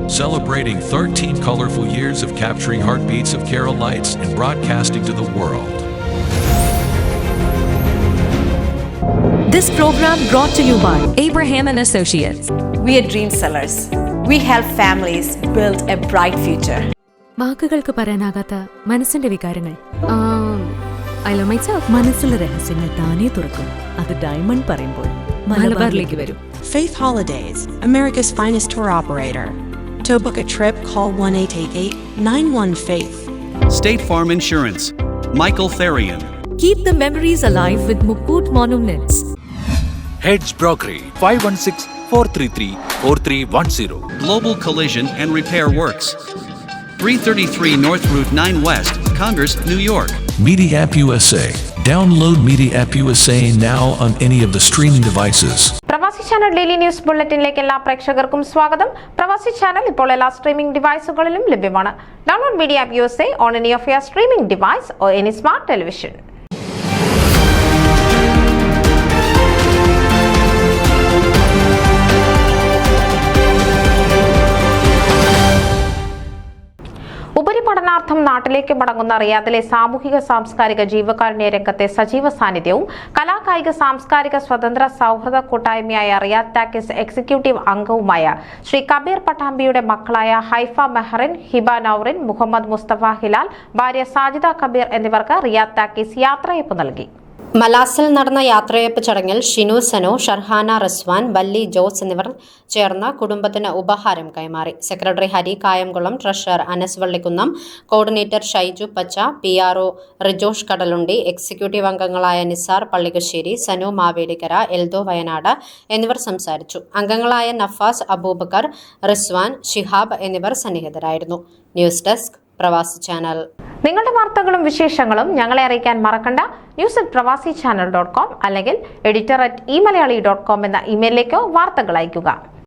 celebrating 13 colorful years of capturing heartbeats of Kerala lights and broadcasting to the world. This program brought to you by Abraham and Associates. We are dream sellers. We help families build a bright future. വാക്കുകൾക്ക് പറയാനാകാത്ത മനസ്സിന്റെ വികാരങ്ങൾ. I love myself. മനസ്സിലെ രഹസ്യങ്ങൾ താനേ തുറക്കും. അത് diamond പറയുമ്പോൾ മലബാറിലേക്ക് വരും. Faith Holidays, America's finest tour operator. To book a trip, call 1-888-91-FAITH. State Farm Insurance, Michael Therian. Keep the memories alive with Mukut Monuments. Heads Brokery 516-433-4310. Global Collision and Repair Works, 333 North Route 9 West, Congress, New York. Media App USA. Download Media App USA now on any of the streaming devices. പ്രവാസി channel daily news ബുള്ളറ്റിനിലേക്ക് എല്ലാ പ്രേക്ഷകർക്കും സ്വാഗതം. പ്രവാസി channel ഇപ്പോൾ എല്ലാ streaming ഡിവൈസുകളിലും ലഭ്യമാണ്. Download media app USA on any of your streaming device or any smart television. ഉപരിപഠനാർത്ഥം നാട്ടിലേക്ക് മടങ്ങുന്ന റിയാദിലെ സാമൂഹിക സാംസ്കാരിക ജീവകാരുണ്യ രംഗത്തെ സജീവ സാന്നിധ്യവും കലാകായിക സാംസ്കാരിക സ്വതന്ത്ര സൗഹൃദ കൂട്ടായ്മയായ റിയാദ് ടാക്കിസ് എക്സിക്യൂട്ടീവ് അംഗവുമായ ശ്രീ കബീർ പട്ടാമ്പിയുടെ മക്കളായ ഹൈഫ മെഹറിൻ, ഹിബ നൌറിൻ, മുഹമ്മദ് മുസ്തഫ ഹിലാൽ, ഭാര്യ സാജിദ കബീർ എന്നിവർക്ക് റിയാദ് ടാക്കിസ് യാത്രയയപ്പ് നൽകി. മലാസിൽ നടന്ന യാത്രയയപ്പ് ചടങ്ങിൽ ഷിനു സനോ, ഷർഹാന റസ്വാൻ, വല്ലി ജോസ് എന്നിവർ ചേർന്ന് കുടുംബത്തിന് ഉപഹാരം കൈമാറി. Secretary Hari Kayamkulam, treasurer Anas Vallikkunnam, coordinator Shaiju പച്ച, PRO റിജോഷ് കടലുണ്ടി, എക്സിക്യൂട്ടീവ് അംഗങ്ങളായ നിസാർ പള്ളികശ്ശേരി, സനു മാവേലിക്കര, എൽദോ വയനാട് എന്നിവർ സംസാരിച്ചു. അംഗങ്ങളായ നഫാസ് അബൂബക്കർ, റിസ്വാൻ, ഷിഹാബ് എന്നിവർ സന്നിഹിതരായിരുന്നു. ന്യൂസ് ഡെസ്ക് പ്രവാസി ചാനൽ. നിങ്ങളുടെ വാർത്തകളും വിശേഷങ്ങളും ഞങ്ങളെ അറിയിക്കാൻ മറക്കണ്ട. news@pravasichannel.com അല്ലെങ്കിൽ editor@eMalayali.com എന്ന ഇമെയിലിലേക്കോ വാർത്തകൾ അയയ്ക്കുക.